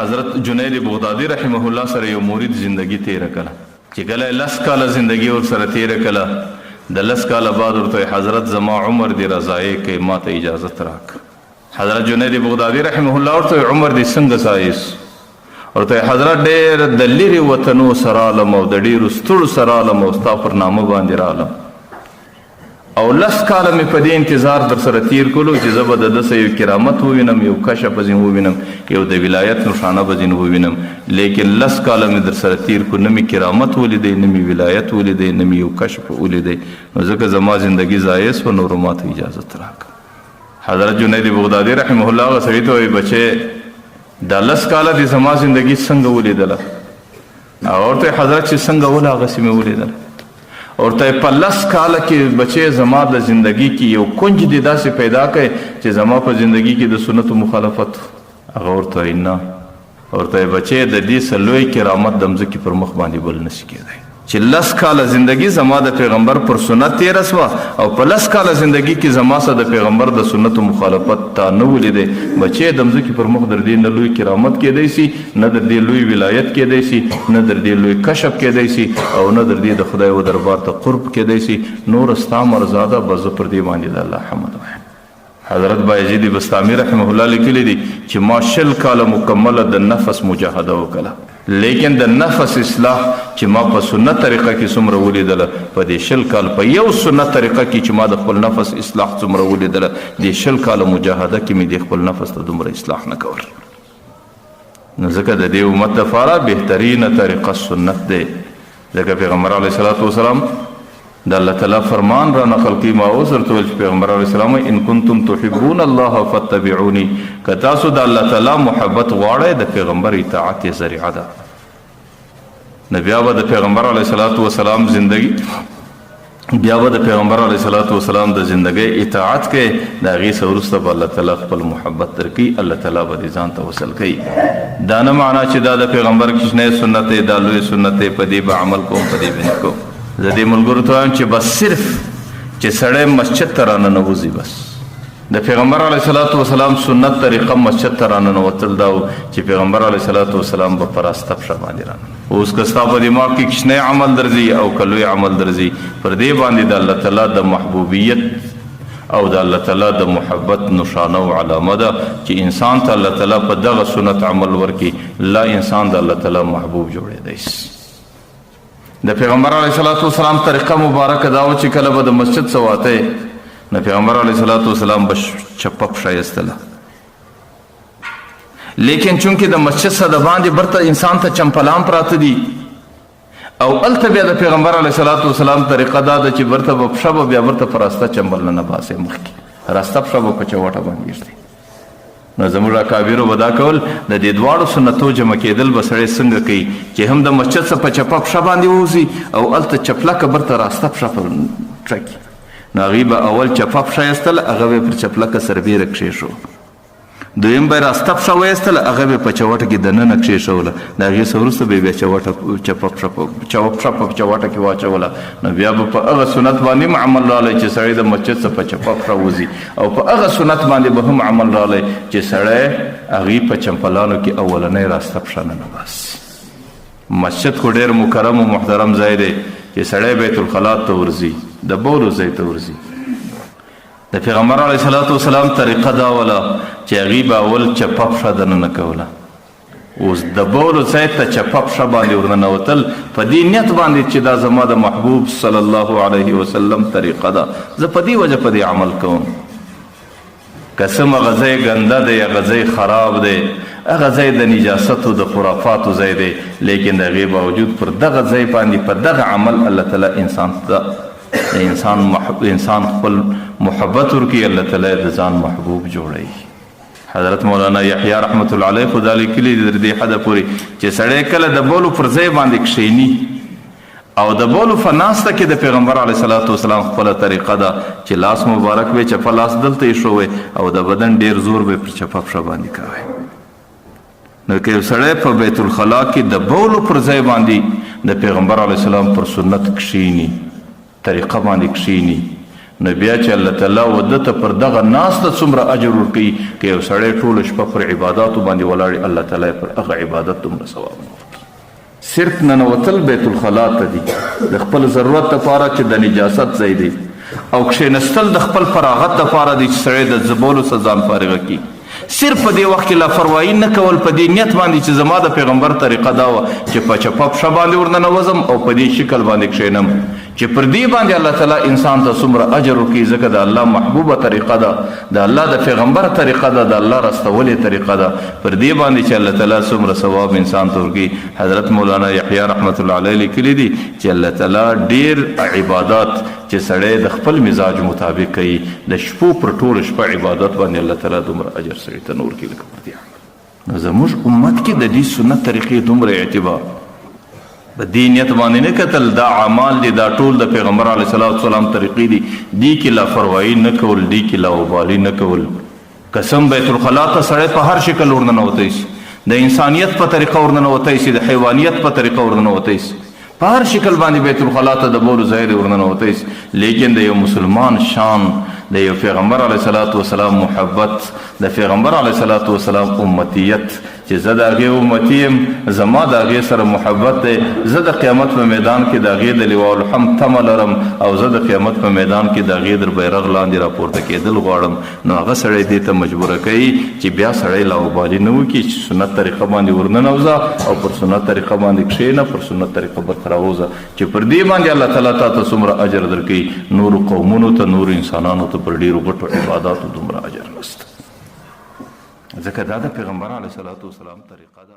حضرت جنید بغدادي رحمه الله سره یو مرید زندگی تیر کړه چې کله 10 کاله زندگی ور سره تیر کړه د 10 کاله بعد ورته حضرت زما عمر دی رضای کې ماته اجازه راک. حضرت جنید بغدادي رحمه الله ورته عمر دی څنګه سایس ورته حضرت ډېر د لری وطنو سره علم او د ډېر ستړو سره علم او ستا پر نامه باندې رالم او 10 کاله مې په دې انتظار در سره تیر کولو چې زه به د ده یو کرامت ووینم یو کشف به ځینې ووینم یو د ولایت نښانه به ځینې ووینم لیکن 10 کاله مې در سره تیر کړو نه مې کرامت ولیدی نه مې ولایت ولیدی نه مې یو کشف ولیدی نو ځکه زما زندگی ضایع سوه نورو ماته اجازت راکړه. حضرت جنید بغدادي رحمه الله هغه سړي ته وایي بچې دا 10 کاله دې زما زندگی څنګه ولیدله هغه ورته حضرت چې څنګه وله هغسې مې ولیدله ورته په 10 کاله کې بچې زما د زندگی کې یو کنج دې داسې پیدا کړی چې زما په زندگی کې د سنتو مخالفت هغه ورته وایي نه ورته بچې د دې څه لوی کرامت د مځکې پر مخ باندې بل نشي کېدی چې 10 کاله زندگی زما د پیغمبر پر سنت تیره سوه او په 10 کاله زندگی کې زما سره د پیغمبر د سنتو مخالفت تا نه ولیدی بچې د مځکې پر مخ در دې نه لوی کرامت کېدی سي نه در دې لوی ولایت کېدی سي نه در دې لوی کشف کېدی سي او نه در دې د خدای و دربار ته قرب کېدی سي نور ستا مرضا ده به زه پر دې باندې د الله حمد وایم. حضرت بایزید بستامي رحمه الله لیکلی دي چې ما 20 کاله مکمله د نفس مجاهده وکړه لیکن د نفس اصلاح چې ما په سنت طریقه کې څومره ولیدله په دې 20 کال په یو سنت طریقه کې چې ما د خپل نفس اصلاح څومره ولیدله دې 20 کاله مجاهده کې مې د خپل نفس ته دومره اصلاح نه کول نو ځکه د دې امت دپاره بهترینه طریقه سنت دی ځکه پیغمبر علیه الصلاة وسلام د الله تعالی فرمان را نقل کی ما اوس ورته ویل چې پیغمبر علیه السلام ان کنتم تحبون الله فاتبعوني که تاسو د الله تعالی محبت غواړئ د پیغمبر اطاعت یې ذریعه ده نو بیا به د پیغمبر علیه الصلاة وسلام زندگی بیا به د پیغمبر علیه الصلاة وسلام د زندگی اطاعت کې د هغې څه وروسته به الله تعالی خپل محبت درکوي الله تعالی به دې ځان ته وصل کوي دا نه معنا چې دا د پیغمبر کوچنی سنت دی دا لوی سنت دی په دې به عمل کوم په دې به نه کوم زه دې ملګرو ته وایم چې بس صرف چې سړی مسجد ته راننوځي بس د پیغمبر علیه الصلاة وسلام سنت طریقه مسجد ته راننوتل دا و چې پیغمبر علیه الصلاة وسلام به په راسته پښه باندې راننوت اوس که ستا په دماغ کې کوچنی عمل درځي او که لوی عمل درځي پر دې باندې د الله تعالی د محبوبیت او د الله تعالی د محبت نشانه او علامه ده چې انسان ته الله تعالی په دغه سنت عمل ورکړي لا انسان د الله تعالی محبوب جوړېدی شي. د پیغمبر علیه الصلاة وسلام طریقه مبارکه دا و چې کله به د مسجد څه واتی نو پیغمبر علیه الصلاة وسلام به چپه پښه ایستله لیکن چونکې د مسجد څخه د باندې برته انسان ته چمپلان پراته دي او هلته بیا د پیغمبر علیه الصلاة وسلام طریقه دا ده چې برته به پښه به بیا برته په راسته چمبل نه باسې مخکې راسته پښه به په چوټه باندې ایږدي نو زموږ اکابرو به دا کول د دې دواړو سنتو جمع کېدل به سړی څنګه کوي چې هم د مسجد څخه په چپه پښه باندې ووځي او هلته چپلکه برته راسته پښه په ټکي نو هغې به اول چپه پښه ایستله هغه به پر چپلکه سربیره کښېښو دویم به راسته پښه وایستله هغه به په چوټه کې دننه کښېښوله د هغې څه وروسته به یې بیا چپه پښه په چوټه کې واچوله نو بیا به په هغه سنت باندې هم عمل رالی چې سړی د مسجد څخه په چپه پښه وځي او په هغه سنت باندې به هم عمل رالی چې سړی هغې په چمپلانو کې اولنۍ راسته پښه نه باسي. مسجد خو ډېر مکرم و محترم ځای دی چې سړی بیت الخلا ته ورځي د بولو ځای ته ورځي د پیغمبر علیه الصلاة وسلام طریقه دا وله چې هغې به اول چپه پښه دننه کوله اوس د بولو ځای ته چپه پښه باندې ورننوتل په دې نیت باندې چې دا زما د محبوب صلی الله علیه وسلم طریقه ده زه په دې وجه په دې عمل کوم که څه هغه ځای ګنده دی هغه ځای خراب دی هغه ځای د نجاستو د خرافاتو ځای دی لیکن د هغې باوجود پر دغه ځای باندې په دغه عمل الله تعالی انسان ته انسان خپل محبت ورکړي الله تعالی د ځان محبوب جوړوي. حضرت مولانا یحیی رحمت الله علیه خو دا لیکلي دي تر دې حده پورې چې سړی کله د بولو پر ځای باندې کښېني او د بولو په ناسته کې د پیغمبر علیه الصلاة وسلام خپله طریقه ده چې لاس مبارک به چپه لاس دلته ایښوی او د بدن ډېر زور به پر چپه پښه باندې کوی نو که یو سړی په بیت الخلا کې د بولو پر ځای باندې د پیغمبر علیه السلام پر سنت کښېني طریقه باندې کښېني نو بیا چې الله تعالی وده ته پر دغه ناس ته څومره اجر ورکوي که یو سړی ټوله شپه پر عباداتو باندې ولاړ الله تعالی پر هغه عبادت دومره ثواب نه ورکوي. صرف ننوتل بیت الخلا ته دي د خپل ضرورت لپاره چې د نجاست ځای دی، او کښېنستل د خپل فراغت لپاره دی چې سړی د ځبولو څخه ځان فارغه کړي. صرف په دې وخت کې لاپروايي نه کول په دې نیت باندې چې زما د پیغمبر طریقه دا وه چې په چپه پښه باندې ورننوځم او په دې شکل باندې کښېنم چې پر دې باندې الله تعالی انسان ته څومره اجر ورکوي، ځکه د الله محبوبه طریقه ده، د الله د پیغمبر طریقه ده، د الله راستولې طریقه ده. پر دې باندې چې الله تعالی څومره ثواب انسان ته ورکوي. حضرت مولانا یحیی رحمت الله علیه لیکلي دي چې الله تعالی ډېر عبادات چې سړی د خپل مزاج مطابق کوي، د شپو پر ټوله شپه عبادت باندې الله تعالی دومره اجر سړي ته نور کوي لکه پر دې. نو زموږ امت کې د دې سنت طریقې دومره اعتبار په دې نیت باندې نه کتل دا اعمال دي، دا ټول د پیغمبر علیه الصلاۃ والسلام طریقې دي، دې کې لاپروايي نه کول، دې کې لاوبالي نه کول. قسم بیت الخلا ته سړی په هر شکل ورننوتی شي، د انسانیت په طریقه ورننوتی شي، د حیوانیت په طریقه ورننوتی شي، په هر شکل باندې بیت الخلا ته د بولو ځای دی ورننوتی شي. لیکن د یو مسلمان شان، د یو پیغمبر علیه الصلاۃ والسلام محبت، د پیغمبر علیه الصلاۃ والسلام امتیت چې زه د هغې امتي یم، زما د هغې سره محبت دی، زه د قیامت په میدان کې د هغې د لواء الحمد تمه لرم، او زه د قیامت په میدان کې د هغې در بیرغ لاندې راپورته کېدل غواړم. نو هغه سړی دې ته مجبوره کوي چې بیا سړی لاوبالي نه وکړي، چې سنت طریقه باندې ورننوځه او پر سنت طریقه باندې کښېنه، پر سنت طریقه برته راوځه، چې پر دې باندې الله تعالی تا ته څومره اجر درکوي. نورو قومونو ته، نورو انسانانو ته پر ډېرو غټو عباداتو دومره اجر نشته، ځکه دا د پیغمبر علیه الصلاۃ والسلام طریقه ده.